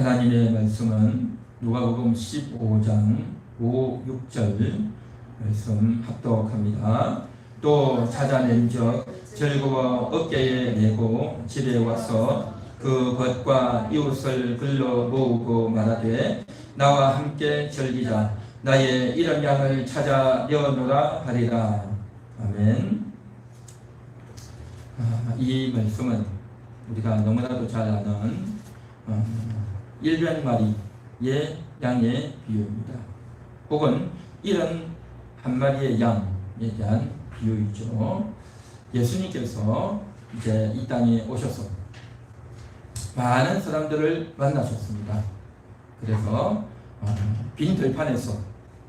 하나님의 말씀은 누가복음 15장 5, 6절 말씀 합독합니다. 또 찾아낸즉 즐거워 어깨에 메고 집에 와서 그 벗과 이웃을 불러 모으고 말하되 나와 함께 즐기자. 나의 잃은 양을 찾아 내어놓으라 하리라. 아멘. 이 말씀은 우리가 너무나도 잘 아는 일병마리의 양의 비유입니다. 혹은 잃은 한 마리의 양에 대한 비유이죠. 예수님께서 이제 이 땅에 오셔서 많은 사람들을 만나셨습니다. 그래서 빈 들판에서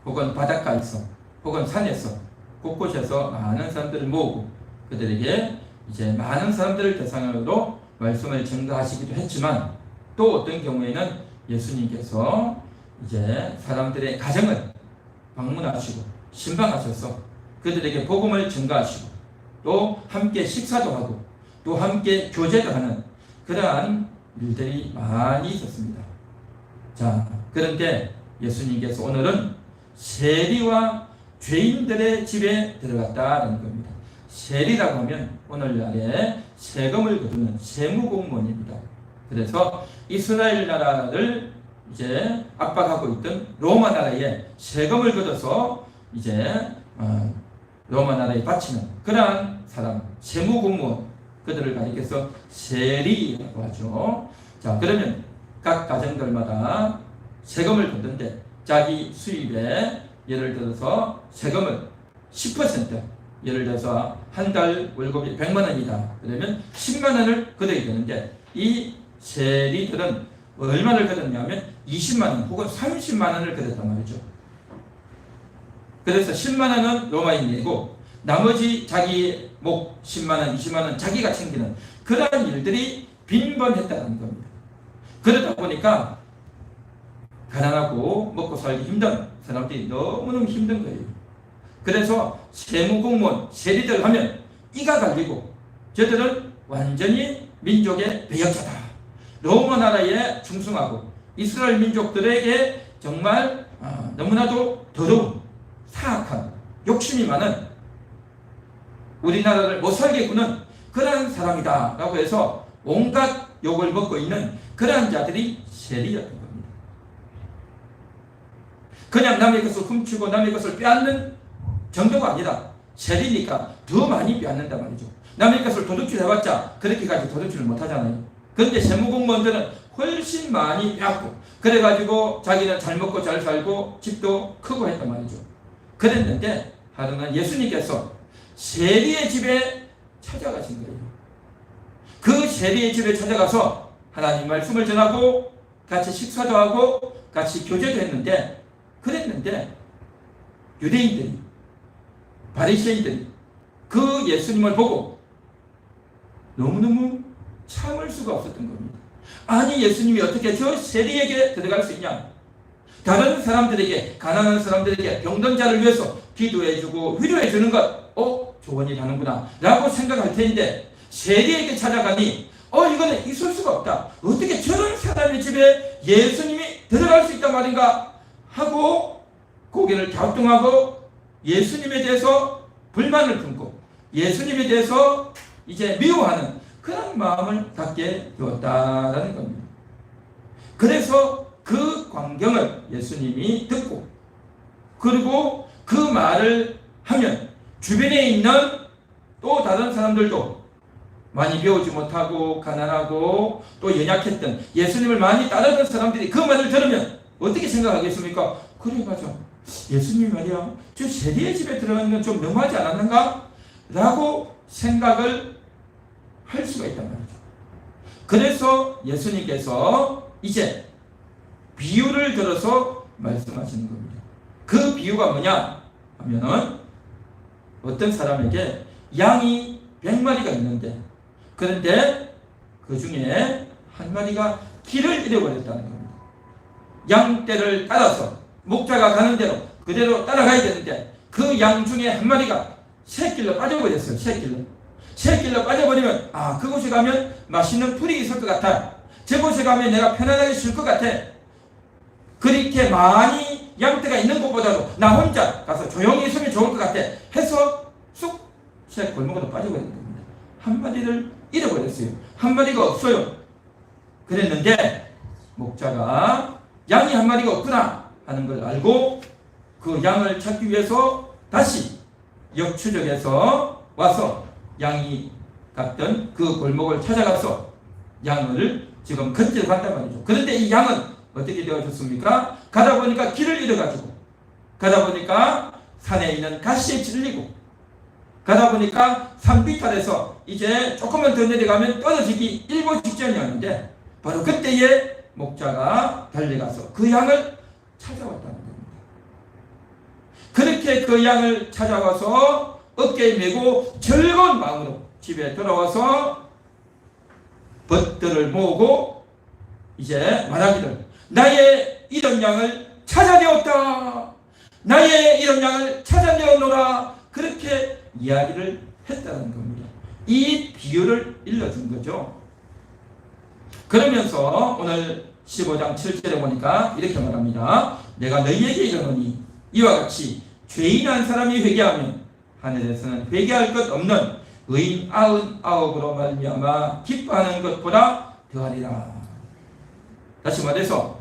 혹은 바닷가에서 혹은 산에서 곳곳에서 많은 사람들을 모으고 그들에게 이제 많은 사람들을 대상으로 말씀을 전가하시기도 했지만 또 어떤 경우에는 예수님께서 이제 사람들의 가정을 방문하시고 신방하셔서 그들에게 복음을 전가하시고 또 함께 식사도 하고 또 함께 교제도 하는 그러한 일들이 많이 있었습니다. 자, 그런데 예수님께서 오늘은 세리와 죄인들의 집에 들어갔다는 겁니다. 세리라고 하면 오늘날에 세금을 거두는 세무공무원입니다. 그래서 이스라엘 나라를 이제 압박하고 있던 로마 나라에 세금을 걷어서 이제 로마 나라에 바치는 그러한 사람, 세무공무원, 그들을 가리켜서 세리라고 하죠. 자, 그러면 각 가정들마다 세금을 걷는데 자기 수입에 예를 들어서 세금을 10% 예를 들어서 한 달 월급이 100만 원이다. 그러면 10만 원을 걷어야 되는데 이 세리들은 얼마를 걷었냐면 20만 원 혹은 30만 원을 걷었단 말이죠. 그래서 10만 원은 로마인 내고 나머지 자기 목 10만 원, 20만 원 자기가 챙기는 그러한 일들이 빈번했다는 겁니다. 그러다 보니까 가난하고 먹고 살기 힘든 사람들이 너무너무 힘든 거예요. 그래서 세무공무원, 세리들 하면 이가 갈리고 저들은 완전히 민족의 배역자다. 로마 나라에 충성하고 이스라엘 민족들에게 정말 너무나도 더러운 사악한 욕심이 많은 우리나라를 못살게 구는 그러한 사람이다 라고 해서 온갖 욕을 먹고 있는 그러한 자들이 세리였던 겁니다. 그냥 남의 것을 훔치고 남의 것을 빼앗는 정도가 아니라 세리니까 더 많이 빼앗는단 말이죠. 남의 것을 도둑질 해봤자 그렇게까지 도둑질을 못하잖아요. 그런데 세무공무원들은 훨씬 많이 빼앗고 그래가지고 자기는 잘 먹고 잘 살고 집도 크고 했단 말이죠. 그랬는데 하루는 예수님께서 세리의 집에 찾아가신 거예요. 그 세리의 집에 찾아가서 하나님 말씀을 전하고 같이 식사도 하고 같이 교제도 했는데 그랬는데 유대인들이 바리새인들이 그 예수님을 보고 너무너무 참을 수가 없었던 겁니다. 아니 예수님이 어떻게 저 세리에게 들어갈 수 있냐? 다른 사람들에게 가난한 사람들에게 병든 자를 위해서 기도해주고 위로해주는 것 좋은 일 하는구나 라고 생각할 텐데 세리에게 찾아가니 이거는 있을 수가 없다. 어떻게 저런 사람의 집에 예수님이 들어갈 수 있단 말인가 하고 고개를 갸우뚱하고 예수님에 대해서 불만을 품고 예수님에 대해서 이제 미워하는 그런 마음을 갖게 되었다라는 겁니다. 그래서 그 광경을 예수님이 듣고 그리고 그 말을 하면 주변에 있는 또 다른 사람들도 많이 배우지 못하고 가난하고 또 연약했던 예수님을 많이 따르던 사람들이 그 말을 들으면 어떻게 생각하겠습니까? 그래 맞아. 예수님이 말이야 저 세리의 집에 들어가는 건 좀 너무하지 않았는가? 라고 생각을 할 수가 있단 말이죠. 그래서 예수님께서 이제 비유를 들어서 말씀하시는 겁니다. 그 비유가 뭐냐 하면은 어떤 사람에게 양이 100마리가 있는데 그런데 그 중에 한 마리가 길을 잃어버렸다는 겁니다. 양떼를 따라서 목자가 가는 대로 그대로 따라가야 되는데 그 양 중에 한 마리가 새길로 빠져버렸어요. 새길로 빠져버리면 그곳에 가면 맛있는 풀이 있을 것 같아. 저곳에 가면 내가 편안하게 쉴 것 같아. 그렇게 많이 양떼가 있는 곳보다도 나 혼자 가서 조용히 있으면 좋을 것 같아 해서 쑥 제 골목으로 빠져버린 겁니다. 한 마리를 잃어버렸어요. 한 마리가 없어요. 그랬는데 목자가 양이 한 마리가 없구나 하는 걸 알고 그 양을 찾기 위해서 다시 역추적해서 와서 양이 갔던 그 골목을 찾아가서 양을 지금 건져 간단 말이죠. 그런데 이 양은 어떻게 되어졌습니까? 가다 보니까 길을 잃어가지고, 가다 보니까 산에 있는 가시에 찔리고, 가다 보니까 산비탈에서 이제 조금만 더 내려가면 떨어지기 일보 직전이었는데 바로 그때에 목자가 달려가서 그 양을 찾아왔다는 겁니다. 그렇게 그 양을 찾아와서 어깨에 메고 즐거운 마음으로 집에 돌아와서 벗들을 모으고 이제 말하기를 나의 잃은 양을 찾아내었다. 나의 잃은 양을 찾아내었노라. 그렇게 이야기를 했다는 겁니다. 이 비유를 일러준 거죠. 그러면서 오늘 15장 7절에 보니까 이렇게 말합니다. 내가 너희에게 이르노니 이와 같이 죄인 한 사람이 회개하면 하늘에서는 회개할 것 없는 의인 99으로 말미암아 기뻐하는 것보다 더하리라. 다시 말해서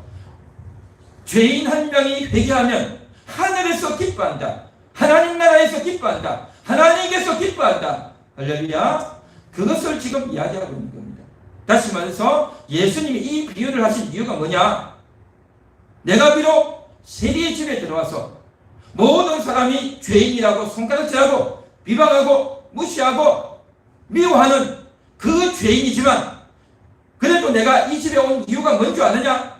죄인 한 명이 회개하면 하늘에서 기뻐한다. 하나님 나라에서 기뻐한다. 하나님께서 기뻐한다. 할렐루야. 그것을 지금 이야기하고 있는 겁니다. 다시 말해서 예수님이 이 비유를 하신 이유가 뭐냐? 내가 비록 세리의 집에 들어와서 모든 사람이 죄인이라고 손가락질하고 비방하고 무시하고 미워하는 그 죄인이지만 그래도 내가 이 집에 온 이유가 뭔 줄 아느냐?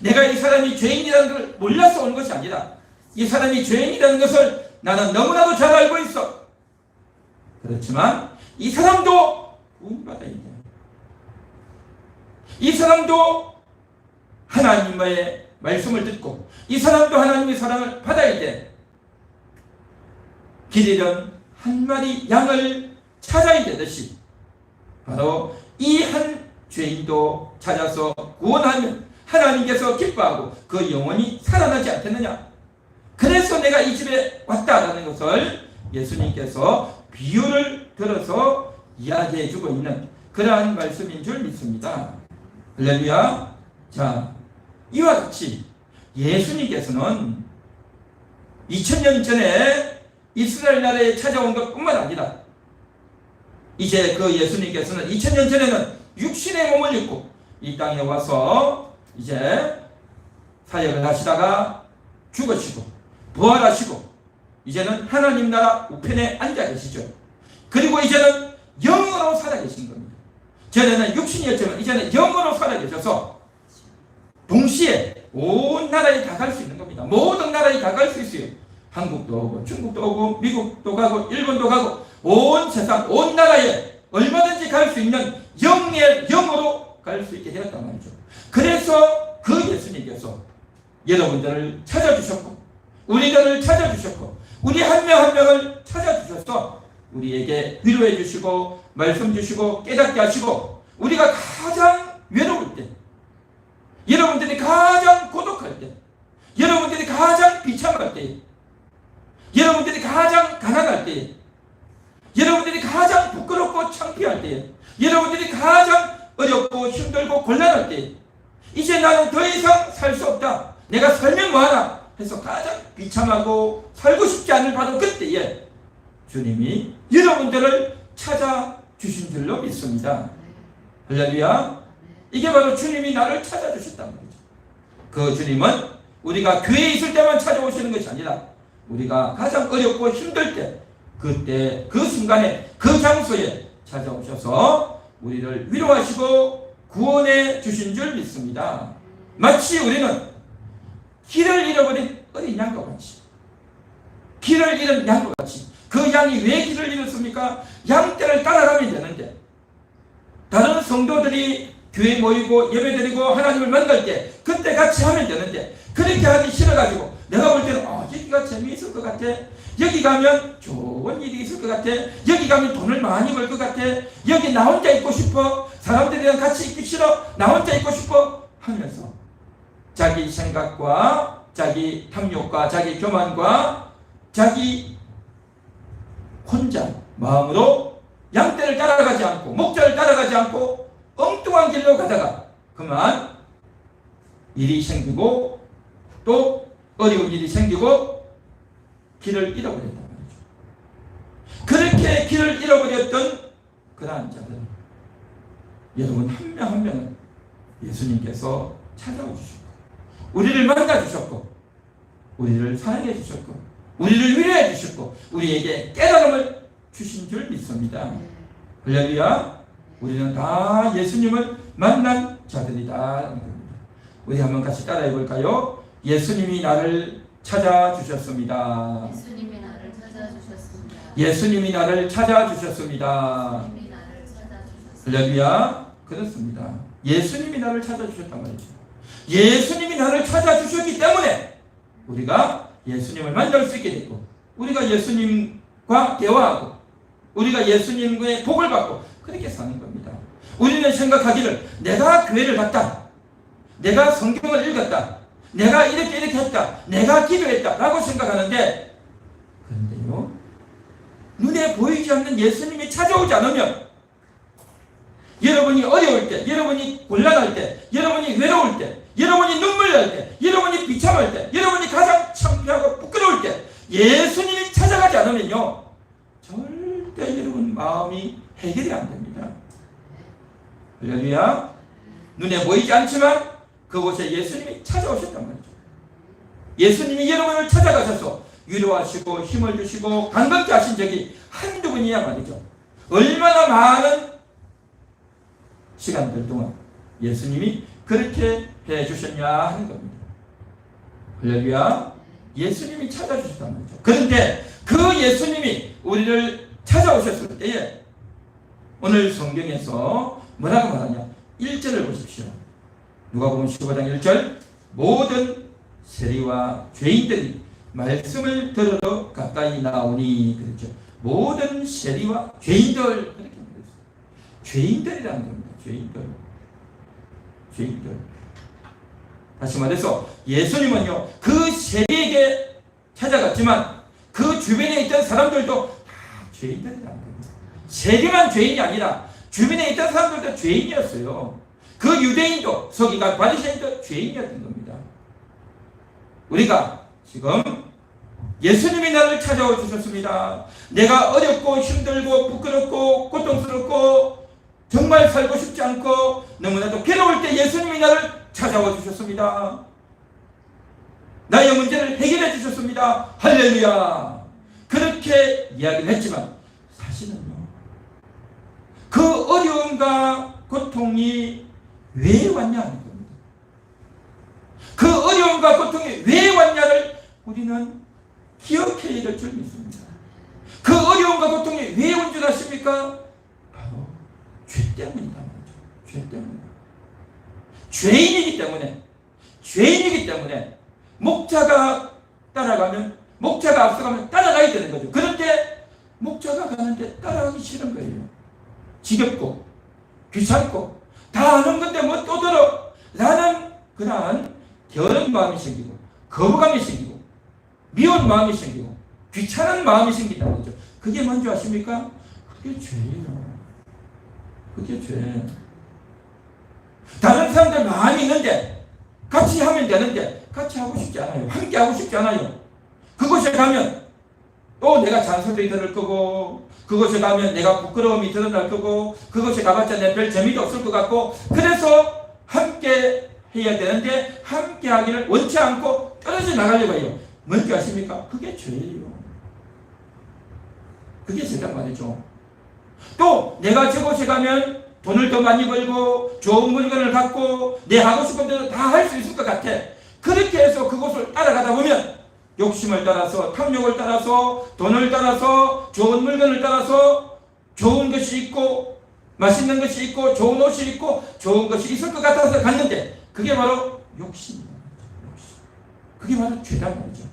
내가 이 사람이 죄인이라는 걸 몰라서 온 것이 아니라 이 사람이 죄인이라는 것을 나는 너무나도 잘 알고 있어. 그렇지만 이 사람도 구원받아야 돼. 이 사람도 하나님의 말씀을 듣고 이 사람도 하나님의 사랑을 받아야 돼. 길 잃은 한 마리 양을 찾아야 되듯이 바로 이 한 죄인도 찾아서 구원하면 하나님께서 기뻐하고 그 영혼이 살아나지 않겠느냐. 그래서 내가 이 집에 왔다라는 것을 예수님께서 비유를 들어서 이야기해 주고 있는 그러한 말씀인 줄 믿습니다. 할렐루야. 자, 이와 같이 예수님께서는 2000년 전에 이스라엘 나라에 찾아온 것뿐만 아니라 이제 그 예수님께서는 2000년 전에는 육신의 몸을 입고 이 땅에 와서 이제 사역을 하시다가 죽으시고 부활하시고 이제는 하나님 나라 우편에 앉아 계시죠. 그리고 이제는 영으로 살아계신 겁니다. 전에는 육신이었지만 이제는 영으로 살아계셔서 동시에 온 나라에 다 갈 수 있는 겁니다. 모든 나라에 다 갈 수 있어요. 한국도 오고 중국도 오고 미국도 가고 일본도 가고 온 세상 온 나라에 얼마든지 갈 수 있는 영으로 갈 수 있게 되었단 말이죠. 그래서 그 예수님께서 여러분들을 찾아주셨고 우리들을 찾아주셨고 우리 한 명 한 명을 찾아주셔서 우리에게 위로해 주시고 말씀 주시고 깨닫게 하시고 우리가 가장 외로울 때 여러분들이 가장 고독할 때 여러분들이 가장 비참할 때 여러분들이 가장 가난할 때 여러분들이 가장 부끄럽고 창피할 때 여러분들이 가장 어렵고 힘들고 곤란할 때 이제 나는 더 이상 살 수 없다. 내가 살면 뭐하나 해서 가장 비참하고 살고 싶지 않을 바로 그때에 주님이 여러분들을 찾아주신 줄로 믿습니다. 할렐루야. 이게 바로 주님이 나를 찾아주셨단 말이죠. 그 주님은 우리가 교회에 있을 때만 찾아오시는 것이 아니라 우리가 가장 어렵고 힘들 때 그때 그 순간에 그 장소에 찾아오셔서 우리를 위로하시고 구원해 주신 줄 믿습니다. 마치 우리는 길을 잃어버린 어린 양과 같이 길을 잃은 양과 같이 그 양이 왜 길을 잃었습니까? 양떼를 따라가면 되는데 다른 성도들이 교회 모이고 예배드리고 하나님을 만날 때 그때 같이 하면 되는데, 그렇게 하기 싫어가지고 내가 볼 때는 여기가 재미있을 것 같아, 여기 가면 좋은 일이 있을 것 같아, 여기 가면 돈을 많이 벌 것 같아, 여기 나 혼자 있고 싶어, 사람들이랑 같이 있기 싫어, 나 혼자 있고 싶어 하면서 자기 생각과 자기 탐욕과 자기 교만과 자기 혼자 마음으로 양떼를 따라가지 않고 목자를 따라가지 않고 엉뚱한 길로 가다가 그만 일이 생기고 또 어려운 일이 생기고 길을 잃어버렸단 말이죠. 그렇게 길을 잃어버렸던 그러한 자들, 여러분 한 명 한 명은 예수님께서 찾아오셨고 우리를 만나 주셨고 우리를 사랑해 주셨고 우리를 위로해 주셨고 우리에게 깨달음을 주신 줄 믿습니다. 할렐루야. 우리는 다 예수님을 만난 자들이다. 우리 한번 같이 따라해 볼까요? 예수님이 나를 찾아주셨습니다. 예수님이 나를 찾아주셨습니다. 예수님이 나를 찾아주셨습니다. 할렐루야. 그렇습니다. 예수님이 나를 찾아주셨단 말이죠. 예수님이 나를 찾아주셨기 때문에 우리가 예수님을 만날 수 있게 됐고 우리가 예수님과 대화하고 우리가 예수님의 복을 받고 그렇게 사는 겁니다. 우리는 생각하기를 내가 교회를 갔다, 내가 성경을 읽었다, 내가 이렇게 했다, 내가 기도했다 라고 생각하는데, 그런데요 눈에 보이지 않는 예수님이 찾아오지 않으면 여러분이 어려울 때, 여러분이 곤란할 때, 여러분이 외로울 때, 여러분이 눈물 날 때, 여러분이 비참할 때, 여러분이 가장 창피하고 부끄러울 때 예수님이 찾아가지 않으면요 절대 여러분 마음이 해결이 안 됩니다. 할렐루야. 눈에 보이지 않지만 그곳에 예수님이 찾아오셨단 말이죠. 예수님이 여러분을 찾아가셔서 위로하시고 힘을 주시고 감격케 하신 적이 한두 분이야 말이죠. 얼마나 많은 시간들 동안 예수님이 그렇게 해주셨냐 하는 겁니다. 할렐루야. 예수님이 찾아주셨단 말이죠. 그런데 그 예수님이 우리를 찾아오셨을 때에 오늘 성경에서 뭐라고 말하냐? 1절을 보십시오. 누가복음 15장 1절, 모든 세리와 죄인들이 말씀을 들으러 가까이 나오니, 그렇죠. 모든 세리와 죄인들, 그렇게 말했어요. 죄인들이라는 겁니다. 죄인들. 다시 말해서 예수님은요 그 세리에게 찾아갔지만 그 주변에 있던 사람들도 다 죄인들이라는 겁니다. 세리만 죄인이 아니라 주변에 있던 사람들도 죄인이었어요. 그 유대인도 서기관 바리새인도 죄인이었던 겁니다. 우리가 지금 예수님이 나를 찾아와 주셨습니다. 내가 어렵고 힘들고 부끄럽고 고통스럽고 정말 살고 싶지 않고 너무나도 괴로울 때 예수님이 나를 찾아와 주셨습니다. 나의 문제를 해결해 주셨습니다. 할렐루야. 그렇게 이야기를 했지만 사실은요 그 어려움과 고통이 왜 왔냐 하는 겁니다. 그 어려움과 고통이 왜 왔냐를 우리는 기억해야 될 줄 믿습니다. 그 어려움과 고통이 왜 온 줄 아십니까? 바로 죄 때문이다. 죄 때문이다. 죄인이기 때문에 목자가 따라가면, 목자가 앞서가면 따라가야 되는 거죠. 그런데 목자가 가는데 따라가기 싫은 거예요. 지겹고 귀찮고 다 아는 건데 뭐 또 들어 라는 그러한 게으른 마음이 생기고 거부감이 생기고 미운 마음이 생기고 귀찮은 마음이 생긴다는 거죠. 그게 뭔지 아십니까? 그게 죄예요. 그게 죄. 다른 사람들 많이 있는데 같이 하면 되는데 같이 하고 싶지 않아요. 함께 하고 싶지 않아요. 그곳에 가면 또 내가 잔소리 들을 거고, 그곳에 가면 내가 부끄러움이 드러날 거고, 그곳에 가봤자 내 별 재미도 없을 것 같고, 그래서 함께 해야 되는데 함께 하기를 원치 않고 떨어져 나가려고 해요. 뭔지 아십니까? 그게 죄예요. 그게 죄란 말이죠. 또 내가 저곳에 가면 돈을 더 많이 벌고 좋은 물건을 갖고 내 하고 싶은 대로 다 할 수 있을 것 같아. 그렇게 해서 그곳을 따라가다 보면 욕심을 따라서, 탐욕을 따라서, 돈을 따라서, 좋은 물건을 따라서 좋은 것이 있고 맛있는 것이 있고 좋은 옷이 있고 좋은 것이 있을 것 같아서 갔는데 그게 바로 욕심이에요. 욕심. 그게 바로 죄란 말이죠.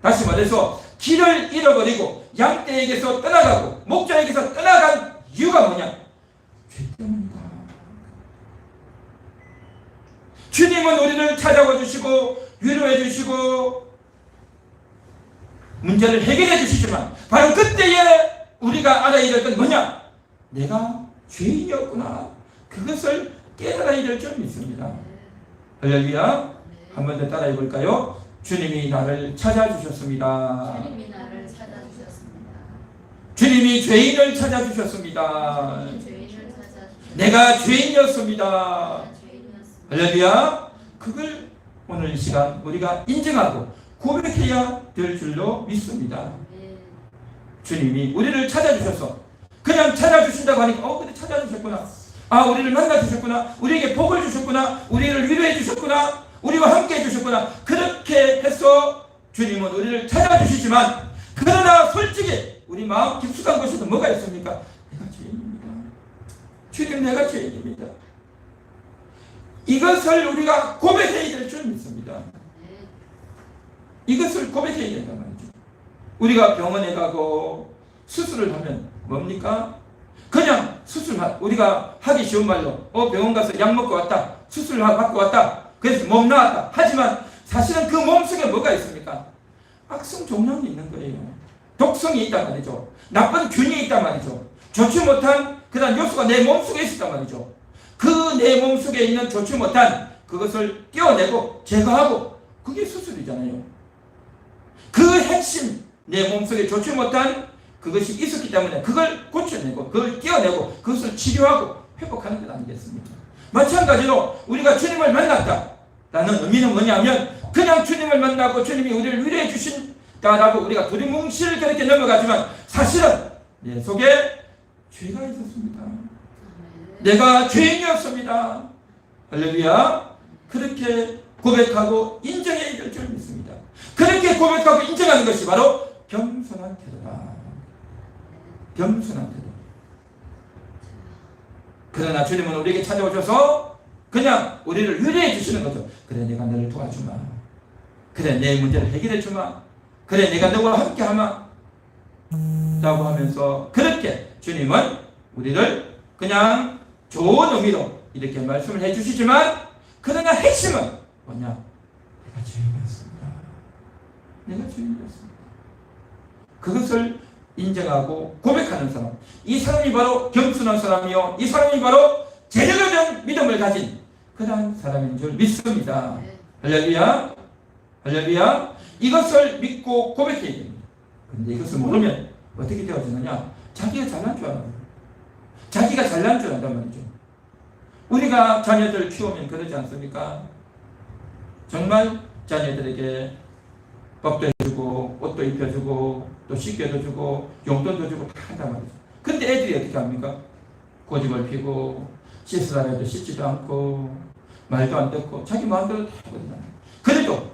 다시 말해서 길을 잃어버리고 양떼에게서 떠나가고 목자에게서 떠나간 이유가 뭐냐? 죄 때문이다. 주님은 우리를 찾아와 주시고 위로해 주시고 문제를 해결해 주시지만 바로 그때에 우리가 알아야 될 건 뭐냐? 내가 죄인이었구나. 그것을 깨달아야 될 점이 있습니다. 할렐루야. 한 번 더 따라해 볼까요? 주님이 나를 찾아주셨습니다. 주님이 나를 찾아주셨습니다. 주님이 죄인을 찾아주셨습니다. 주님이 죄인을 찾아주셨습니다. 내가 죄인이었습니다. 내가 죄인이었습니다. 할렐루야. 그걸 오늘 이 시간 우리가 인정하고 고백해야 될 줄로 믿습니다. 네. 주님이 우리를 찾아주셔서 그냥 찾아주신다고 하니까 근데 찾아주셨구나. 우리를 만나주셨구나. 우리에게 복을 주셨구나. 우리를 위로해 주셨구나. 우리와 함께 해주셨구나. 그렇게 해서 주님은 우리를 찾아주시지만 그러나 솔직히 우리 마음 깊숙한 곳에서 뭐가 있습니까? 내가 죄인입니다. 주님 내가 죄인입니다. 이것을 우리가 고백해야 될 줄 믿습니다. 이것을 고백해야 된단 말이죠. 우리가 병원에 가고 수술을 하면 뭡니까? 그냥 우리가 하기 쉬운 말로 병원 가서 약 먹고 왔다. 수술을 받고 왔다. 그래서 몸 나왔다. 하지만 사실은 그 몸속에 뭐가 있습니까? 악성 종양이 있는 거예요. 독성이 있단 말이죠. 나쁜 균이 있단 말이죠. 좋지 못한 그런 요소가 내 몸속에 있단 말이죠. 그 내 몸속에 있는 좋지 못한 그것을 떼어내고 제거하고 그게 수술이잖아요. 그 핵심 내 몸속에 좋지 못한 그것이 있었기 때문에 그걸 고쳐내고 그걸 떼어내고 그것을 치료하고 회복하는 것 아니겠습니까? 마찬가지로 우리가 주님을 만났다라는 의미는 뭐냐면 그냥 주님을 만나고 주님이 우리를 위로해 주신다라고 우리가 두리뭉실 그렇게 넘어가지만 사실은 내 속에 죄가 있었습니다. 내가 죄인이었습니다. 할렐루야. 그렇게 고백하고 인정해야 될 줄 믿습니다. 그렇게 고백하고 인정하는 것이 바로 겸손한 태도다. 겸손한 태도. 그러나 주님은 우리에게 찾아오셔서 그냥 우리를 위로해 주시는 거죠. 그래 내가 너를 도와주마. 그래 내 문제를 해결해 주마. 그래 내가 너와 함께 하마. 라고 하면서 그렇게 주님은 우리를 그냥 좋은 의미로 이렇게 말씀을 해주시지만 그러나 핵심은 뭐냐? 내가 죄인이었습니다. 내가 죄인이었습니다. 그것을 인정하고 고백하는 사람, 이 사람이 바로 겸손한 사람이요, 이 사람이 바로 제대로 된 믿음을 가진 그러한 사람인 줄 믿습니다. 할렐루야. 할렐루야. 이것을 믿고 고백해야 됩니다. 그런데 이것을 모르면 어떻게 되어지느냐? 자기가 잘난 줄 알아요. 자기가 잘난 줄 안단 말이죠. 우리가 자녀들 키우면 그러지 않습니까? 정말 자녀들에게 밥도 해주고 옷도 입혀주고 또 씻겨도 주고 용돈도 주고 다 한단 말이죠. 근데 애들이 어떻게 합니까? 고집을 피고 씻으라 해도 씻지도 않고 말도 안 듣고 자기 마음대로 다 하거든요. 그래도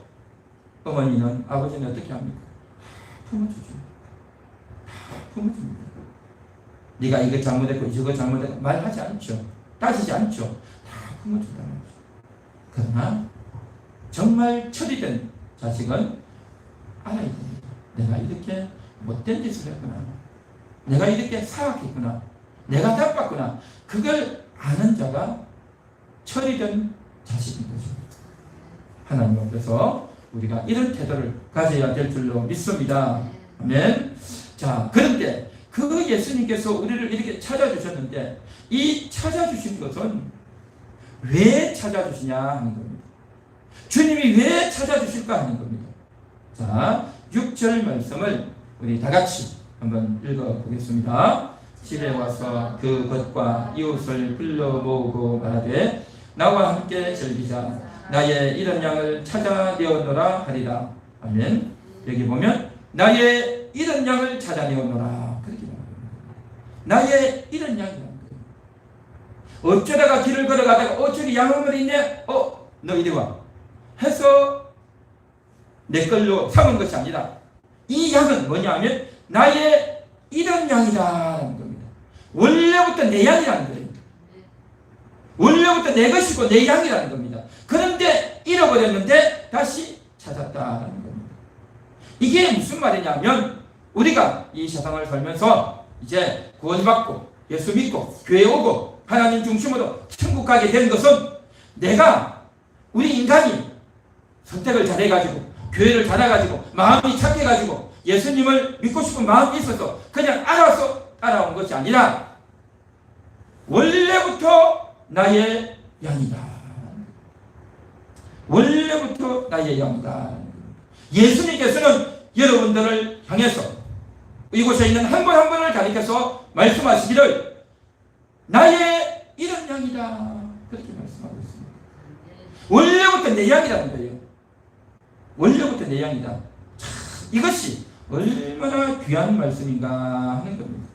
어머니는 아버지는 어떻게 합니까? 품어주죠. 다 품어줍니다. 네가 이거 잘못했고 저거 잘못했고 말하지 않죠. 따지지 않죠. 다 품어준단 말이죠. 그러나 정말 처리된 자식은 알아야 됩니다. 내가 이렇게 못된 짓을 했구나. 내가 이렇게 사악했구나. 내가 나빴구나. 그걸 아는 자가 처리된 자식인 거죠. 하나님 앞에서 우리가 이런 태도를 가져야 될 줄로 믿습니다. 아멘. 자, 그런데 그 예수님께서 우리를 이렇게 찾아주셨는데 이 찾아주신 것은 왜 찾아주시냐 하는 겁니다. 주님이 왜 찾아주실까 하는 겁니다. 자, 6절 말씀을 우리 다 같이 한번 읽어보겠습니다. 집에 와서 그 것과 이웃을 불러 모으고 말하되 나와 함께 즐기자. 나의 이런 양을 찾아내었노라 하리라. 아멘. 여기 보면 나의 이런 양을 찾아내었노라. 그렇게 말합니다. 나의 이런 양이라는 거예요. 어쩌다가 길을 걸어가다가 저기 양 한 마리 있네. 너 이리 와. 해서 내 걸로 삼은 것이 아니라 이 양은 뭐냐면 나의 이런 양이다라는 겁니다. 원래부터 내 양이라는 거예요. 원래부터 내 것이고 내 양이라는 겁니다. 그런데 잃어버렸는데 다시 찾았다라는 겁니다. 이게 무슨 말이냐면 우리가 이 세상을 살면서 이제 구원받고 예수 믿고 교회 오고 하나님 중심으로 천국 가게 된 것은 내가 우리 인간이 선택을 잘해가지고 교회를 잘해가지고 마음이 착해가지고 예수님을 믿고 싶은 마음이 있어서 그냥 알아서 따라온 것이 아니라 원래부터 나의 양이다. 원래부터 나의 양이다. 예수님께서는 여러분들을 향해서 이곳에 있는 한 분 한 분을 가리켜서 말씀하시기를 나의 이런 양이다. 그렇게 말씀하고 있습니다. 원래부터 내 양이라는 거예요. 원래부터 내 양이다. 참, 이것이 얼마나 귀한 말씀인가 하는 겁니다.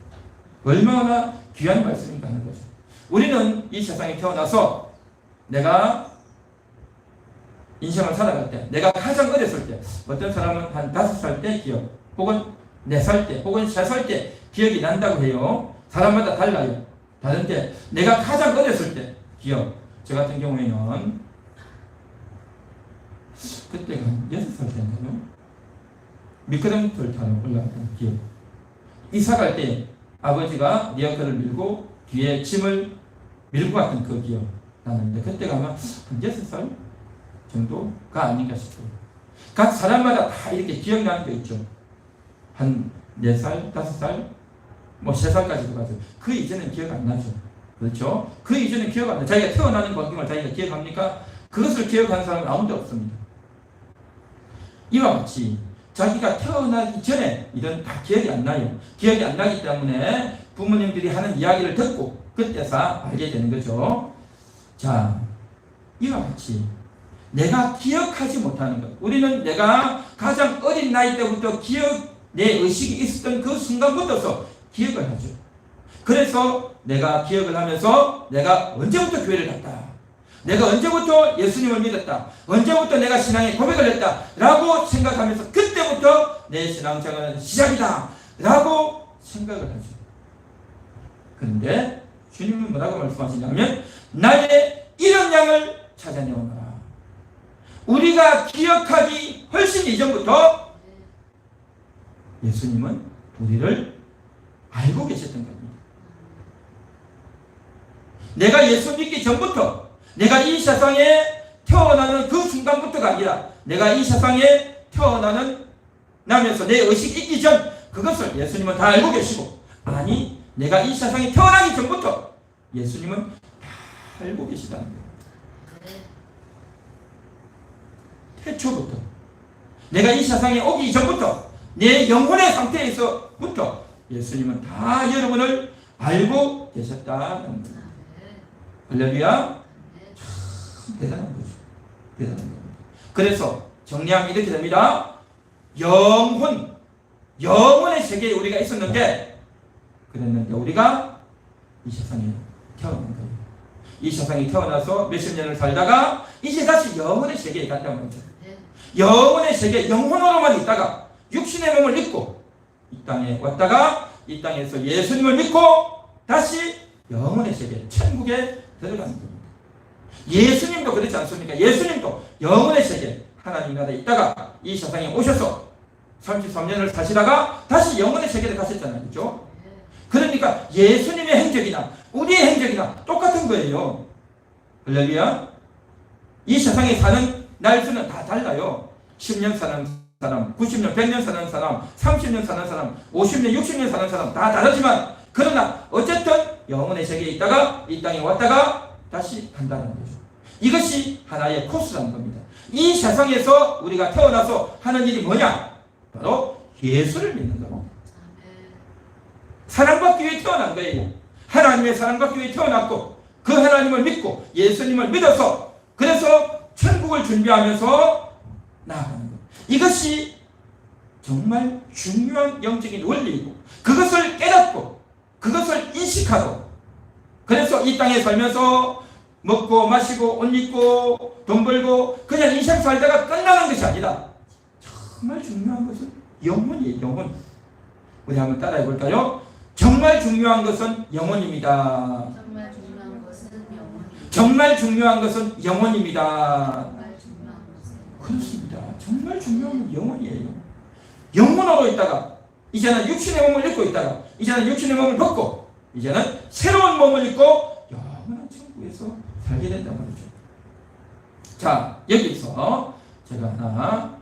얼마나 귀한 말씀인가 하는 거죠. 우리는 이 세상에 태어나서 내가 인생을 살아갈 때, 내가 가장 어렸을 때, 어떤 사람은 한 5살 때 기억, 혹은 4살 때, 혹은 3살 때 기억이 난다고 해요. 사람마다 달라요. 다른데 내가 가장 어렸을 때 기억, 저 같은 경우에는 그때가 한 6살 때인가요? 미끄럼틀 타러 올라갔던 기억. 이사 갈 때 아버지가 리어카를 밀고 뒤에 짐을 밀고 갔던 그 기억 나는데 그때가 아마 한 6살 정도가 아닌가 싶어요. 각 사람마다 다 이렇게 기억나는 게 있죠. 한 4살, 5살, 뭐 3살까지도 가죠. 그 이전엔 기억 안 나죠. 그렇죠? 그 이전엔 기억 안 나요. 자기가 태어나는 광경을 자기가 기억합니까? 그것을 기억하는 사람은 아무도 없습니다. 이와 같이 자기가 태어나기 전에 이런 다 기억이 안 나요. 기억이 안 나기 때문에 부모님들이 하는 이야기를 듣고 그때서 알게 되는 거죠. 자, 이와 같이 내가 기억하지 못하는 것. 우리는 내가 가장 어린 나이 때부터 내 의식이 있었던 그 순간부터서 기억을 하죠. 그래서 내가 기억을 하면서 내가 언제부터 교회를 갔다. 내가 언제부터 예수님을 믿었다. 언제부터 내가 신앙에 고백을 했다. 라고 생각하면서 그때부터 내 신앙생활은 시작이다. 라고 생각을 하죠. 그런데 주님은 뭐라고 말씀하시냐면 나의 이런 양을 찾아내오너라. 우리가 기억하기 훨씬 이전부터 예수님은 우리를 알고 계셨던 겁니다. 내가 예수 믿기 전부터 내가 이 세상에 태어나는 그 순간부터가 아니라 내가 이 세상에 나면서 내 의식이 있기 전 그것을 예수님은 다 알고 계시고 아니 내가 이 세상에 태어나기 전부터 예수님은 다 알고 계시다는 거예요. 태초부터 내가 이 세상에 오기 전부터 내 영혼의 상태에서부터 예수님은 다 여러분을 알고 계셨다는 거예요. 할렐루야. 참 대단한 거죠. 대단한 겁니다. 그래서 정리하면 이렇게 됩니다. 영혼의 세계에 우리가 있었는데 그랬는데 우리가 이 세상에 태어난 거예요. 이 세상에 태어나서 몇십 년을 살다가 이제 다시 영혼의 세계에 간다는 거죠. 영혼의 세계, 영혼으로만 있다가 육신의 몸을 입고 이 땅에 왔다가 이 땅에서 예수님을 믿고 다시 영혼의 세계, 천국에 들어가는 겁니다. 예수님도 그렇지 않습니까? 예수님도 영혼의 세계, 하나님 나라에 있다가 이 세상에 오셔서 33년을 사시다가 다시 영혼의 세계를 가셨잖아요. 그렇죠? 그러니까 예수님의 행적이나 우리의 행적이나 똑같은 거예요. 할렐루야. 이 세상에 사는 날수는 다 달라요. 10년 사는 사람, 90년, 100년 사는 사람, 30년 사는 사람, 50년, 60년 사는 사람 다 다르지만 그러나 어쨌든 영혼의 세계에 있다가 이 땅에 왔다가 다시 간다는 거죠. 이것이 하나의 코스라는 겁니다. 이 세상에서 우리가 태어나서 하는 일이 뭐냐? 바로 예수를 믿는 겁니다. 사랑받기 위해 태어난 거예요. 하나님의 사랑받기 위해 태어났고 그 하나님을 믿고 예수님을 믿어서 그래서 천국을 준비하면서 나아가는 것. 이것이 정말 중요한 영적인 원리이고 그것을 깨닫고 그것을 인식하고 그래서 이 땅에 살면서 먹고 마시고 옷 입고 돈 벌고 그냥 인생 살다가 끝나는 것이 아니라 정말 중요한 것은 영혼이에요. 영혼. 우리 한번 따라해 볼까요? 정말 중요한 것은 영혼입니다. 정말 중요한 것은 영혼입니다. 정말 중요한 것은 영혼입니다. 정말 중요한 것은 그렇습니다. 정말 중요한 건 영혼이에요. 영혼으로 있다가 이제는 육신의 몸을 입고 있다가 이제는 육신의 몸을 벗고 이제는 새로운 몸을 입고 영원한 천국에서 살게 된단 말이죠. 자, 여기서 제가 하나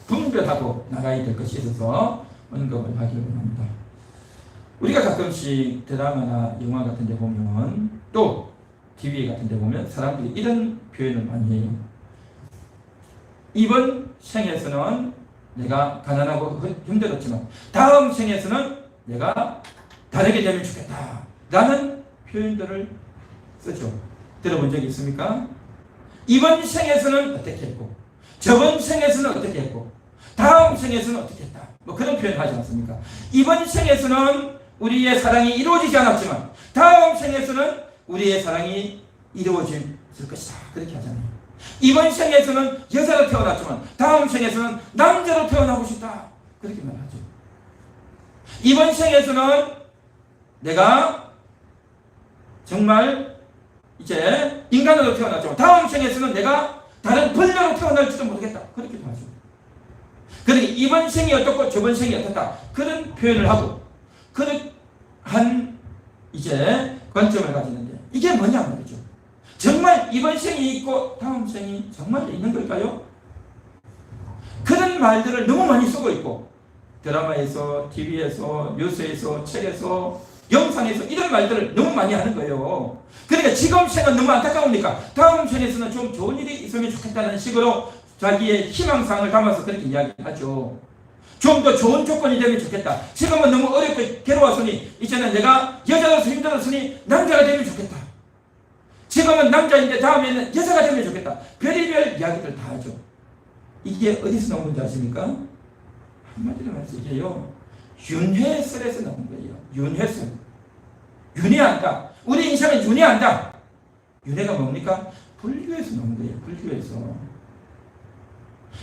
분별하고 나가야 될 것이 있어서 언급을 하기로 합니다. 우리가 가끔씩 드라마나 영화 같은 데 보면 또 TV 같은 데 보면 사람들이 이런 표현을 많이 해요. 이번 생에서는 내가 가난하고 힘들었지만 다음 생에서는 내가 다르게 되면 좋겠다 라는 표현들을 쓰죠. 들어본 적이 있습니까? 이번 생에서는 어떻게 했고 저번 생에서는 어떻게 했고 다음 생에서는 어떻게 했다 뭐 그런 표현을 하지 않습니까? 이번 생에서는 우리의 사랑이 이루어지지 않았지만 다음 생에서는 우리의 사랑이 이루어질 것이다 그렇게 하잖아요. 이번 생에서는 여자로 태어났지만 다음 생에서는 남자로 태어나고 싶다 그렇게 말하죠. 이번 생에서는 내가 정말 이제 인간으로 태어났지만 다음 생에서는 내가 다른 벌레로 태어날지도 모르겠다 그렇게도 하죠. 그러니까 이번 생이 어떻고 저번 생이 어떻다 그런 표현을 하고 그런 이제 관점을 가지는데 이게 뭐냐 말이죠. 정말 이번 생이 있고 다음 생이 정말 있는 걸까요? 그런 말들을 너무 많이 쓰고 있고 드라마에서, TV에서, 뉴스에서, 책에서, 영상에서 이런 말들을 너무 많이 하는 거예요. 그러니까 지금 생은 너무 안타까우니까 다음 생에서는 좀 좋은 일이 있으면 좋겠다는 식으로 자기의 희망사항을 담아서 그렇게 이야기하죠. 좀 더 좋은 조건이 되면 좋겠다. 지금은 너무 어렵고 괴로웠으니 이제는 내가 여자로서 힘들었으니 남자가 되면 좋겠다. 지금은 남자인데 다음에는 여자가 되면 좋겠다. 별의별 이야기들 다 하죠. 이게 어디서 나온 건지 아십니까? 한마디로 말해서 이게요. 윤회설에서 나온 거예요. 윤회설. 윤회한다. 우리 인생은 윤회한다. 윤회가 뭡니까? 불교에서 나온 거예요. 불교에서.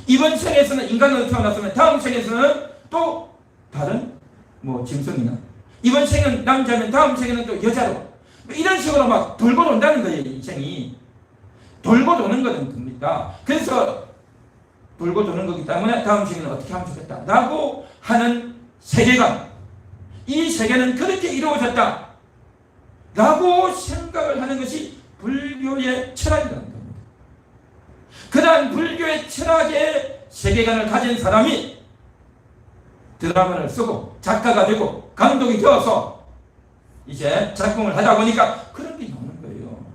이번 생에서는 인간으로 태어났으면 다음 생에서는 또 다른 뭐 짐승이나 이번 생은 남자면 다음 생에는 또 여자로 이런 식으로 막 돌고 돈다는 거예요. 인생이 돌고 도는 겁니다. 그래서 돌고 도는 거기 때문에 다음 생에는 어떻게 하면 좋겠다 라고 하는 세계관, 이 세계는 그렇게 이루어졌다 라고 생각을 하는 것이 불교의 철학이라는 겁니다. 그러한 불교의 철학의 세계관을 가진 사람이 드라마를 쓰고 작가가 되고 감독이 되어서 이제 작품을 하다 보니까 그런 게 나오는 거예요.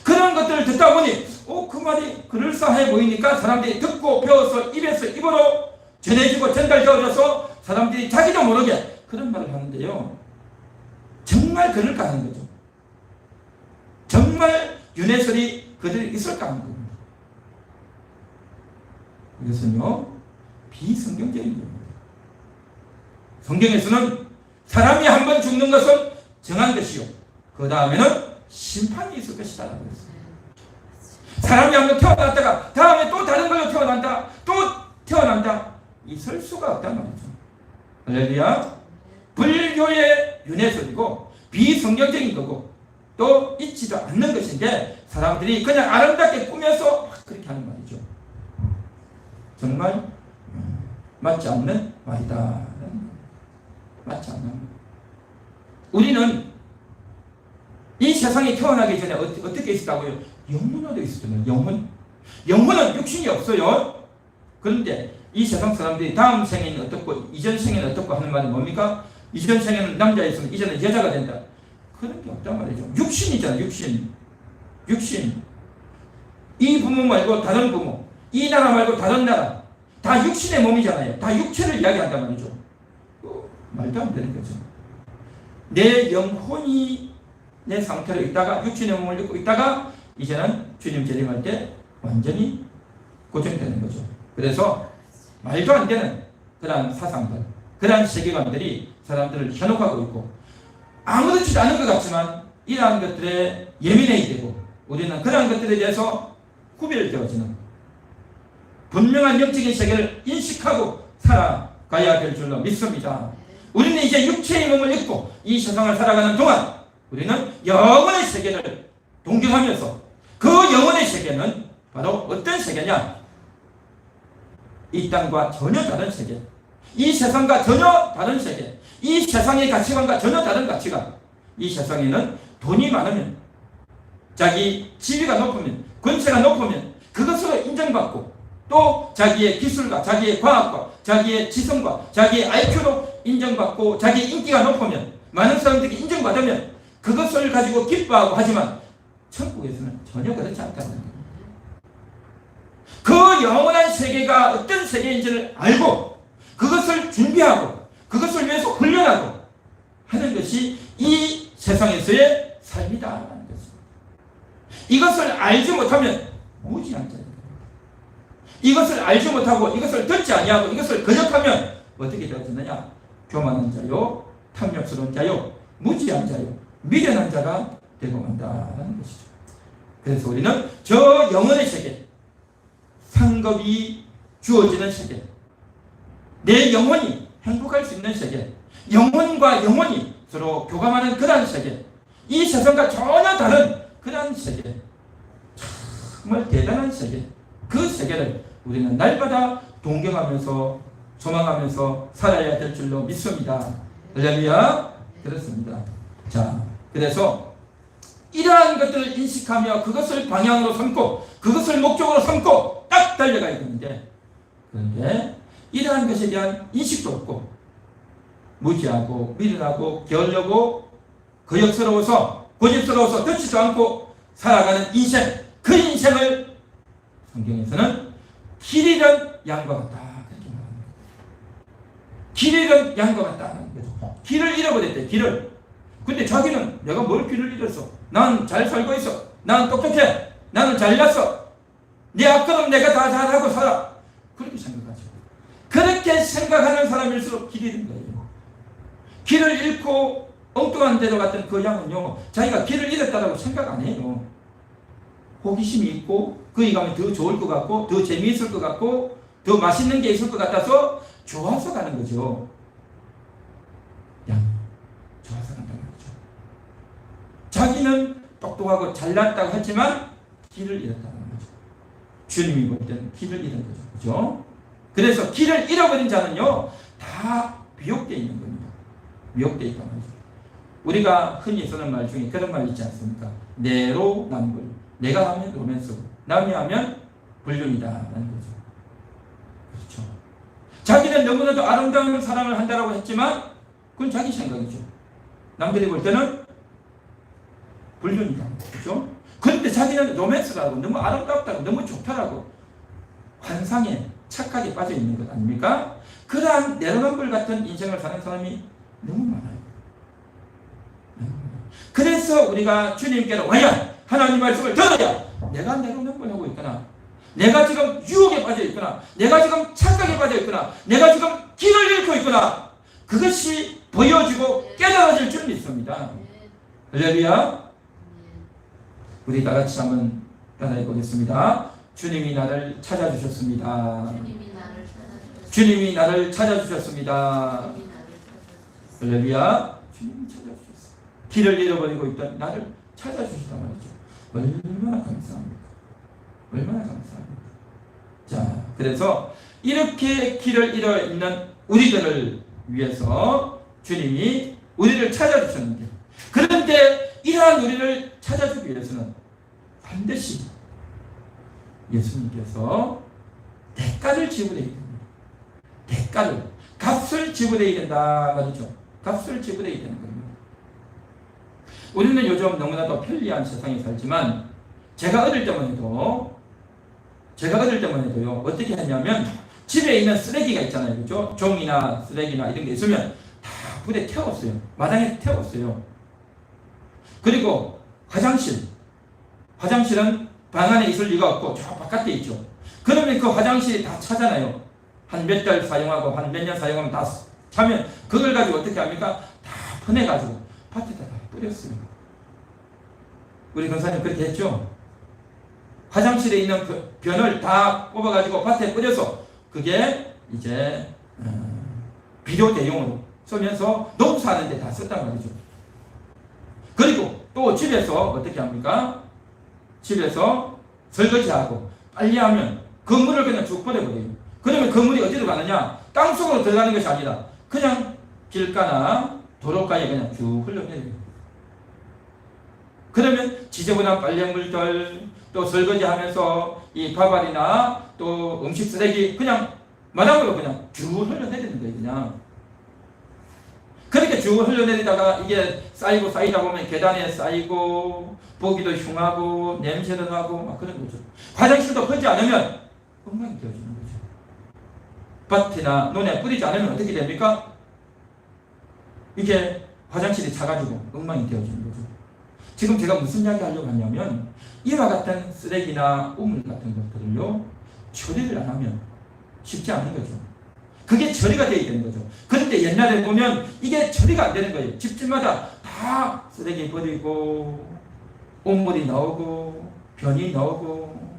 그런 것들을 듣다 보니 그 말이 그럴싸해 보이니까 사람들이 듣고 배워서 입에서 입으로 전해지고 전달되어져서 사람들이 자기도 모르게 그런 말을 하는데요. 정말 그럴까 하는 거죠. 정말 윤회설이 그들이 있을까 하는 겁니다. 이것은요 비성경적인 겁니다. 성경에서는 사람이 한 번 죽는 것은 정한 것이요 그 다음에는 심판이 있을 것이다 라고 했어요. 사람이 한 번 태어났다가 다음에 또 다른 걸로 태어난다 또 태어난다 있을 수가 없단 말이죠. 할렐루야. 불교의 윤회설이고 비성경적인 거고 또 있지도 않는 것인데 사람들이 그냥 아름답게 꾸며서 그렇게 하는 말이죠. 정말 맞지 않는 말이다. 맞지 않는. 우리는 이 세상에 태어나기 전에 어떻게 있었다고요? 영혼으로 있었잖아요. 영혼은 육신이 없어요. 그런데 이 세상 사람들이 다음 생에는 어떻고 이전 생에는 어떻고 하는 말은 뭡니까? 이전 생에는 남자였으면 이제는 여자가 된다. 그런 게 없단 말이죠. 육신이잖아요. 육신. 이 부모 말고 다른 부모, 이 나라 말고 다른 나라, 다 육신의 몸이잖아요. 다 육체를 이야기한단 말이죠. 말도 안 되는 거죠. 내 영혼이 내 상태로 있다가 육신의 몸을 입고 있다가 이제는 주님 재림할 때 완전히 고정되는 거죠. 그래서 말도 안 되는 그러한 사상들, 그러한 세계관들이 사람들을 현혹하고 있고 아무렇지도 않은 것 같지만 이러한 것들에 예민해야 되고 우리는 그러한 것들에 대해서 구별되어지는 분명한 영적인 세계를 인식하고 살아가야 될 줄로 믿습니다. 우리는 이제 육체의 몸을 입고 이 세상을 살아가는 동안 우리는 영원의 세계를 동경하면서 그 영혼의 세계는 바로 어떤 세계냐? 이 땅과 전혀 다른 세계, 이 세상과 전혀 다른 세계, 이 세상의 가치관과 전혀 다른 가치관. 이 세상에는 돈이 많으면, 자기 지위가 높으면, 권세가 높으면 그것으로 인정받고, 또 자기의 기술과 자기의 과학과 자기의 지성과 자기의 IQ로 인정받고, 자기의 인기가 높으면, 많은 사람들이 인정받으면 그것을 가지고 기뻐하고, 하지만 천국에서는 전혀 그렇지 않다는 겁니다. 그 영원한 세계가 어떤 세계인지를 알고 그것을 준비하고 그것을 위해서 훈련하고 하는 것이 이 세상에서의 삶이다라는 것입니다. 이것을 알지 못하면 무지한 자입니다. 이것을 알지 못하고 이것을 듣지 아니하고 이것을 거역하면 어떻게 되어지느냐? 교만한 자요, 탐욕스러운 자요, 무지한 자요, 미련한 자가 되고 만다라는 것이죠. 그래서 우리는 저 영혼의 세계, 상급이 주어지는 세계, 내 영혼이 행복할 수 있는 세계, 영혼과 영혼이 서로 교감하는 그러한 세계, 이 세상과 전혀 다른 그러한 세계, 정말 대단한 세계, 그 세계를 우리는 날마다 동경하면서 소망하면서 살아야 될 줄로 믿습니다. 할렐루야. 그렇습니다. 자, 그래서 이러한 것들을 인식하며 그것을 방향으로 삼고 그것을 목적으로 삼고 딱 달려가야 되는데, 그런데 이러한 것에 대한 인식도 없고 무지하고 미련하고 게을르고 거역스러워서 고집스러워서 듣지도 않고 살아가는 인생, 그 인생을 성경에서는 길 잃은 양과 같다 그렇게 말합니다. 길 잃은 양과 같다는 거죠. 길을 잃어버렸대. 길을. 근데 자기는 내가 뭘 길을 잃었어? 난 잘 살고 있어. 난 똑똑해. 나는 잘났어. 내 앞으로 내가 다 잘하고 살아. 그렇게 생각하죠. 그렇게 생각하는 사람일수록 길이 잃은 거예요. 길을 잃고 엉뚱한 데로 갔던 그 양은요, 자기가 길을 잃었다고 생각 안 해요. 호기심이 있고 거기 가면 더 좋을 것 같고 더 재미있을 것 같고 더 맛있는 게 있을 것 같아서 좋아서 가는 거죠. 양, 좋아서 간다는 거죠. 자기는 똑똑하고 잘났다고 했지만 길을 잃었다는 거죠. 주님이 볼 때는 길을 잃은 거죠. 그죠? 그래서 길을 잃어버린 자는요, 다 미혹되어 있는 겁니다. 미혹되어 있단 말이죠. 우리가 흔히 쓰는 말 중에 그런 말 있지 않습니까? 내로남불. 내가 하면 로맨스고 남이 하면 불륜이다라는 거죠. 그렇죠. 자기는 너무나도 아름다운 사랑을 한다라고 했지만 그건 자기 생각이죠. 남들이 볼 때는 불륜이다. 그렇죠? 그런데 자기는 로맨스라고, 너무 아름답다고, 너무 좋다라고 환상에 착하게 빠져 있는 것 아닙니까? 그러한 내로남불 같은 인생을 사는 사람이 너무 많아요. 그래서 우리가 주님께로 와야 하나님 말씀을 들어야 내가 내로남불 하고 있구나, 내가 지금 유혹에 빠져 있구나, 내가 지금 착각에 빠져 있구나, 내가 지금 길을 잃고 있구나, 그것이 보여지고 깨달아질 줄 믿습니다. 할렐루야. 우리 다 같이 한번 따라해 보겠습니다. 주님이 나를 찾아주셨습니다. 주님이 나를 찾아주셨습니다. 할렐루야. 주님이 찾아주셨어요. 길을 잃어버리고 있던 나를 찾아주시단 말이죠. 얼마나 감사합니까? 얼마나 감사합니까? 자, 그래서 이렇게 길을 잃어 있는 우리들을 위해서 주님이 우리를 찾아주셨는데, 그런데 이러한 우리를 찾아주기 위해서는 반드시 예수님께서 대가를 지불해야 됩니다. 대가를, 값을 지불해야 된다 말이죠. 값을 지불해야 되는 겁니다. 우리는 요즘 너무나도 편리한 세상에 살지만 제가 어릴 때만 해도요, 어떻게 했냐면 집에 있는 쓰레기가 있잖아요. 그죠? 종이나 쓰레기나 이런 게 있으면 다 불에 태웠어요. 마당에 태웠어요. 그리고 화장실은 방 안에 있을 리가 없고 저 바깥에 있죠. 그러면 그 화장실이 다 차잖아요. 한 몇 달 사용하고 한 몇 년 사용하면 다 차면 그걸 가지고 어떻게 합니까? 다 퍼내가지고 밭에다 다 뿌렸어요. 우리 권사님 그렇게 했죠? 화장실에 있는 그 변을 다 뽑아가지고 밭에 뿌려서 그게 이제 비료 대용으로 쓰면서 농사하는 데 다 썼단 말이죠. 그리고 또 집에서 어떻게 합니까? 집에서 설거지하고 빨리 하면 그 물을 그냥 쭉 버려버려요. 그러면 그 물이 어디로 가느냐? 땅속으로 들어가는 것이 아니라 그냥 길가나 도로가에 그냥 쭉 흘러내려요. 그러면 지저분한 빨래물들, 또 설거지하면서 이 밥알이나 또 음식 쓰레기 그냥 마당으로 그냥 쭉 흘러내리는 거예요. 그냥 그렇게 쭉 흘러내리다가 이게 쌓이고 쌓이다 보면 계단에 쌓이고 보기도 흉하고 냄새도 나고 막 그런 거죠. 화장실도 퍼지 않으면 엉망이 되어지는 거죠. 밭이나 논에 뿌리지 않으면 어떻게 됩니까? 이게 화장실이 차가지고 엉망이 되어지는 거죠. 지금 제가 무슨 이야기 하려고 하냐면 이와 같은 쓰레기나 우물 같은 것들을요 처리를 안 하면 쉽지 않은 거죠. 그게 처리가 되어야 되는 거죠. 그런데 옛날에 보면 이게 처리가 안 되는 거예요. 집집마다 다 쓰레기 버리고 온물이 나오고 변이 나오고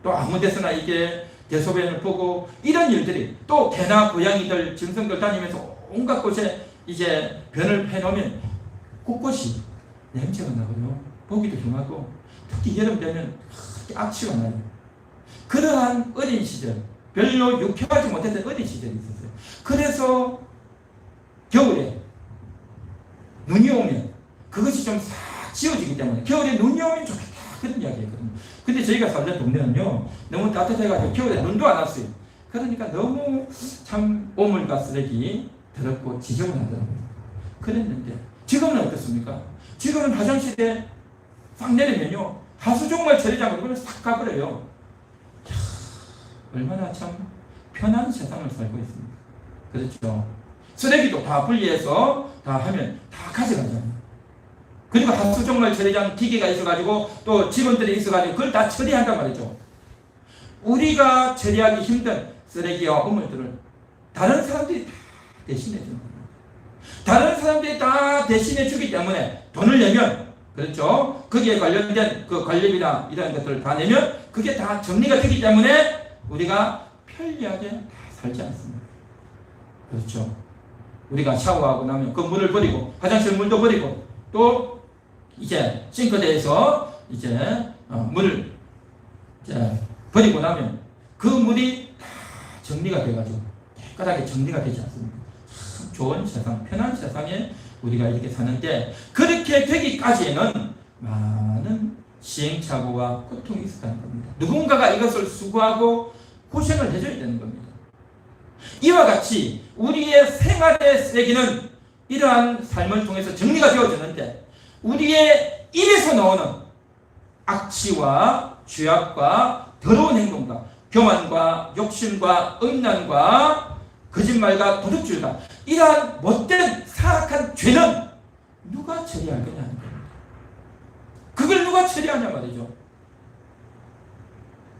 또 아무 데서나 이게 대소변을 보고 이런 일들이 또 개나 고양이들 짐승들 다니면서 온갖 곳에 이제 변을 해놓으면 곳곳이 냄새가 나고요. 보기도 흉하고 특히 여름 되면 악취가 나요. 그러한 어린 시절 별로 유쾌하지 못했던 어린 시절이 있었어요. 그래서 겨울에 눈이 오면 그것이 좀 싹 지워지기 때문에 겨울에 눈이 오면 좋겠다 그런 이야기였거든요. 근데 저희가 살던 동네는요 너무 따뜻해가지고 겨울에 눈도 안 왔어요. 그러니까 너무 참 오물과 쓰레기 더럽고 지저분하더라고요. 그랬는데 지금은 어떻습니까? 지금은 화장실에 싹 내리면요 하수종말 처리장으로 그냥 싹 가버려요. 얼마나 참 편한 세상을 살고 있습니다. 그렇죠. 쓰레기도 다 분리해서 다 하면 다 가져가잖아요. 그리고 하수종말 처리장 기계가 있어가지고 또 직원들이 있어가지고 그걸 다 처리한단 말이죠. 우리가 처리하기 힘든 쓰레기와 우물들을 다른 사람들이 다 대신해 주는 겁니다. 다른 사람들이 다 대신해 주기 때문에 돈을 내면 그렇죠. 거기에 관련된 그 관리비나 이런 것들을 다 내면 그게 다 정리가 되기 때문에 우리가 편리하게 다 살지 않습니다. 그렇죠. 우리가 샤워하고 나면 그 물을 버리고 화장실 물도 버리고 또 이제 싱크대에서 이제 물을 이제 버리고 나면 그 물이 다 정리가 돼가지고 깨끗하게 정리가 되지 않습니까? 참 좋은 세상, 편한 세상에 우리가 이렇게 사는데 그렇게 되기까지에는 많은 시행착오와 고통이 있었다는 겁니다. 누군가가 이것을 수고하고 고생을 해줘야 되는 겁니다. 이와 같이 우리의 생활의 쓰레기는 이러한 삶을 통해서 정리가 되어지는데 우리의 입에서 나오는 악취와 죄악과 더러운 행동과 교만과 욕심과 음란과 거짓말과 도둑질과 이러한 못된 사악한 죄는 누가 처리할 거냐 하는 겁니다. 그걸 누가 처리하냐 말이죠.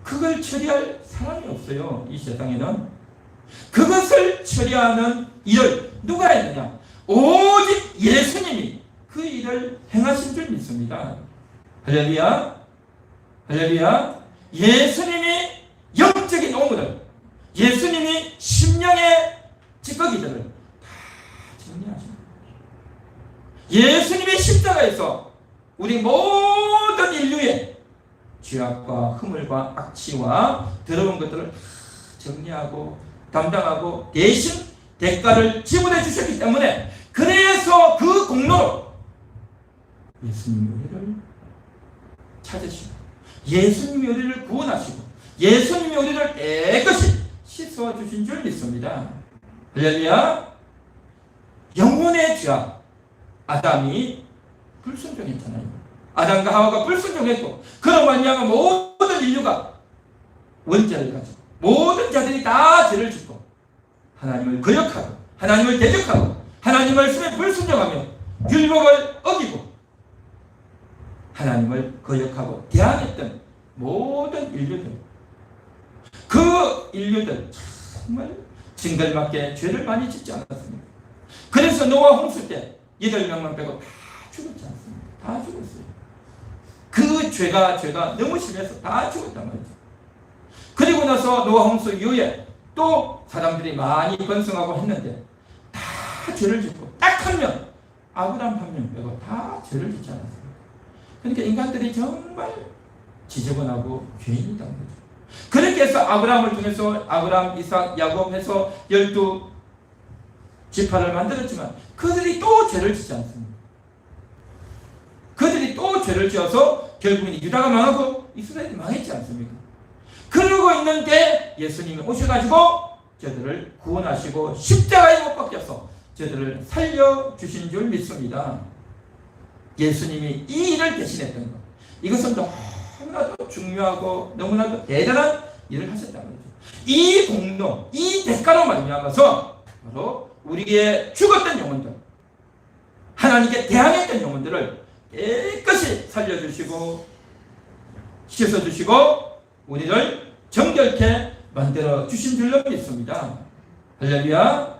그걸 처리할 사람이 없어요. 이 세상에는. 그것을 처리하는 일을 누가 했느냐? 오직 예수님이 그 일을 행하신 줄 믿습니다. 할렐루야. 할렐루야. 예수님이 영적인 오물을, 예수님이 심령의 찌꺼기들을 다 정리하십니다. 예수님의 십자가에서 우리 모든 인류의 죄악과 허물과 악취와 더러운 것들을 다 정리하고 담당하고 대신 대가를 지불해 주셨기 때문에 그래서 그 공로로 예수님이 우리를 찾으시고 예수님이 우리를 구원하시고 예수님이 우리를 깨끗이 씻어 주신 줄 믿습니다. 할렐루야. 영혼의 죄악, 아담이 불순종했잖아요. 아담과 하와가 불순종했고 그로 말미암아 모든 인류가 원죄를 가지고 모든 자들이 다 죄를 짓고 하나님을 거역하고 하나님을 대적하고 하나님 말씀에 불순종하며 율법을 어기고 하나님을 거역하고 대항했던 모든 인류들, 그 인류들 정말 징글맞게 죄를 많이 짓지 않았습니다. 그래서 노아 홍수 때 8명만 빼고 다 죽었지 않습니까? 다 죽었어요. 그 죄가 너무 심해서 다 죽었단 말이죠. 그리고 나서 노아 홍수 이후에 또 사람들이 많이 번성하고 했는데 다 죄를 짓고 딱 한 명, 아브라함 한 명 빼고 다 죄를 짓지 않았습니다. 그러니까 인간들이 정말 지저분하고 죄인이다. 그렇게 해서 아브라함을 통해서 아브라함, 이삭, 야곱 해서 12지파를 만들었지만 그들이 또 죄를 짓지 않습니다. 그들이 또 죄를 지어서 결국은 유다가 망하고 이스라엘이 망했지 않습니까? 그러고 있는데 예수님이 오셔가지고 저들을 구원하시고 십자가에 못 박혀서 저들을 살려주신 줄 믿습니다. 예수님이 이 일을 대신했던 것, 이것은 너무나도 중요하고 너무나도 대단한 일을 하셨다는 거죠. 이 공로, 이 대가로 말미암아서 바로 우리의 죽었던 영혼들, 하나님께 대항했던 영혼들을 깨끗이 살려주시고 씻어주시고 우리를 정결케 만들어 주신 줄로 믿습니다. 할렐루야.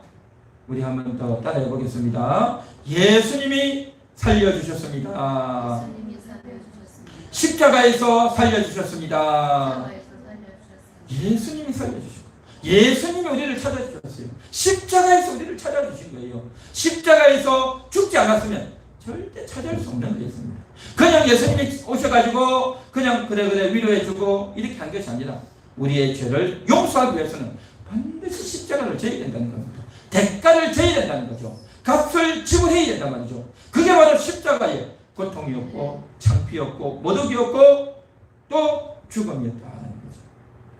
우리 한 번 더 따라해 보겠습니다. 예수님이 살려주셨습니다. 예수님이 살려주셨습니다. 십자가에서 살려주셨습니다. 십자가에서 살려주셨습니다. 예수님이 살려주시고 예수님이 우리를 찾아주셨어요. 십자가에서 우리를 찾아주신 거예요. 십자가에서 죽지 않았으면 절대 찾아올 수 없는 거였습니다. 그냥 예수님이 오셔가지고 그냥 그래 위로해주고 이렇게 한 것이 아니라 우리의 죄를 용서하기 위해서는 반드시 십자가를 져야 된다는 겁니다. 대가를 져야 된다는 거죠. 값을 지불해야 된단 말이죠. 그게 바로 십자가의 고통이었고 창피였고 모독이었고 또 죽음이었다는 거죠.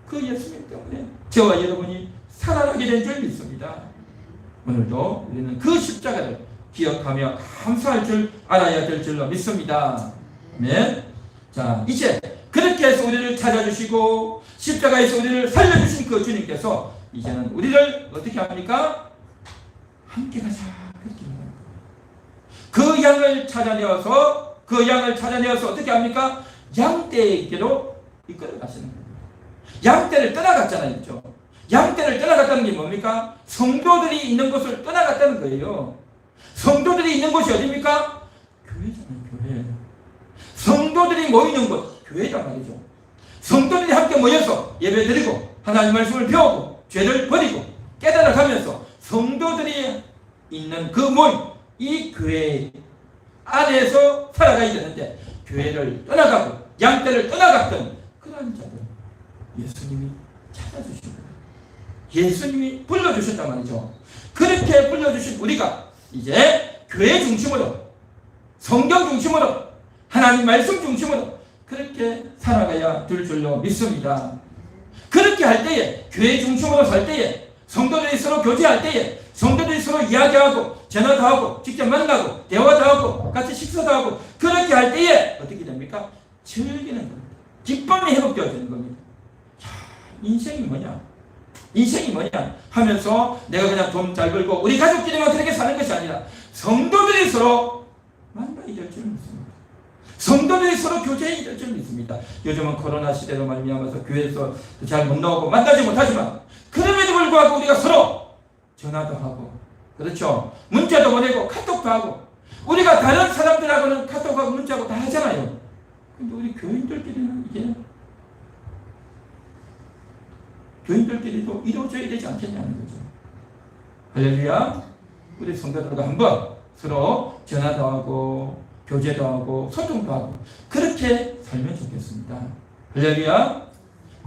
그 예수님 때문에 저와 여러분이 살아나게 된 줄 믿습니다. 오늘도 우리는 그 십자가를 기억하며 감사할 줄 알아야 될 줄로 믿습니다. 네. 자, 이제 그렇게 해서 우리를 찾아주시고 십자가에서 우리를 살려주신 그 주님께서 이제는 우리를 어떻게 합니까? 함께 가자. 그 양을 찾아내어서 어떻게 합니까? 양떼에게로 이끌어 가시는 겁니다. 양떼를 떠나갔잖아요. 그렇죠? 양떼를 떠나갔다는 게 뭡니까? 성도들이 있는 곳을 떠나갔다는 거예요. 성도들이 있는 곳이 어디입니까? 교회잖아요. 교회. 성도들이 모이는 곳, 교회란 말이죠. 성도들이 함께 모여서 예배드리고 하나님 말씀을 배우고 죄를 버리고 깨달아가면서 성도들이 있는 그 모임, 이 교회 안에서 살아가야 되는데 교회를 떠나가고 양떼를 떠나갔던 그런 자들 예수님이 찾아주신 거예요. 예수님이 불러주셨단 말이죠. 그렇게 불러주신 우리가 이제 교회 중심으로 성경 중심으로 하나님 말씀 중심으로 그렇게 살아가야 될 줄로 믿습니다. 그렇게 할 때에 교회 중심으로 살 때에 성도들이 서로 교제할 때에 성도들이 서로 이야기하고 전화도 하고 직접 만나고 대화도 하고 같이 식사도 하고 그렇게 할 때에 어떻게 됩니까? 즐기는 겁니다. 기쁨이 회복되어지는 겁니다. 야, 인생이 뭐냐 하면서 내가 그냥 돈 잘 벌고 우리 가족끼리만 그렇게 사는 것이 아니라 성도들이 서로 만나야 될 줄 믿습니다. 성도들이 서로 교제해야 될 줄 믿습니다. 요즘은 코로나 시대로 말미암아서 교회에서 잘 못 나오고 만나지 못하지만 그럼에도 불구하고 우리가 서로 전화도 하고 그렇죠. 문자도 보내고 카톡도 하고 우리가 다른 사람들하고는 카톡하고 문자하고 다 하잖아요. 근데 우리 교인들끼리는 이게 교인들끼리도 이루어져야 되지 않겠냐는 거죠. 할렐루야. 우리 성도들과 한번 서로 전화도 하고 교제도 하고 소통도 하고 그렇게 살면 좋겠습니다. 할렐루야.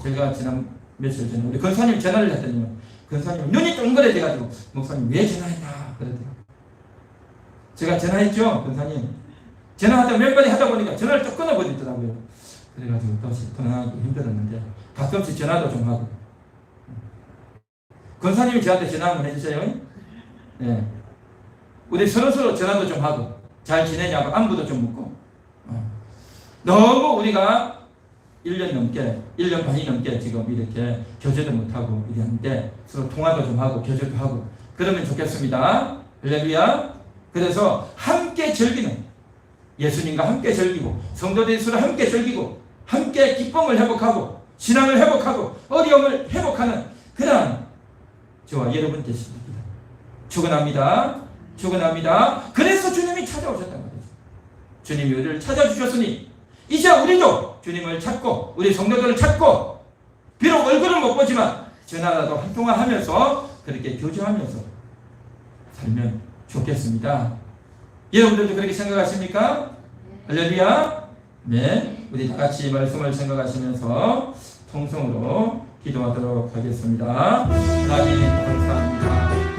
제가 지난 며칠 전에 우리 권사님 전화를 했더니 권사님 눈이 동그래져가지고 목사님 왜 전화했나 그러더라고요. 제가 전화했죠. 권사님 전화하다 몇 번이 하다 보니까 전화를 또 끊어버리더라고요. 그래가지고 다시 전화하기 힘들었는데 가끔씩 전화도 좀 하고 권사님이 저한테 전화 한번 해주세요. 네. 우리 서로 전화도 좀 하고 잘 지내냐고 안부도 좀 묻고 너무 우리가 1년 반이 넘게 지금 이렇게 교제도 못하고 이랬는데 서로 통화도 좀 하고 교제도 하고 그러면 좋겠습니다. 할렐루야. 그래서 함께 즐기는 예수님과 함께 즐기고 성도들이 서로 함께 즐기고 함께 기쁨을 회복하고 신앙을 회복하고 어려움을 회복하는 그런 저와 여러분 되십니다. 축원합니다. 그래서 주님이 찾아오셨단 말이죠. 주님이 우리를 찾아주셨으니 이제 우리도 주님을 찾고 우리 성도들을 찾고 비록 얼굴은 못 보지만 전화라도 한 통화하면서 그렇게 교제하면서 살면 좋겠습니다. 여러분들도 그렇게 생각하십니까? 할렐루야. 네. 우리 다 같이 말씀을 생각하시면서 통성으로 기도하도록 하겠습니다. 하나님 감사합니다.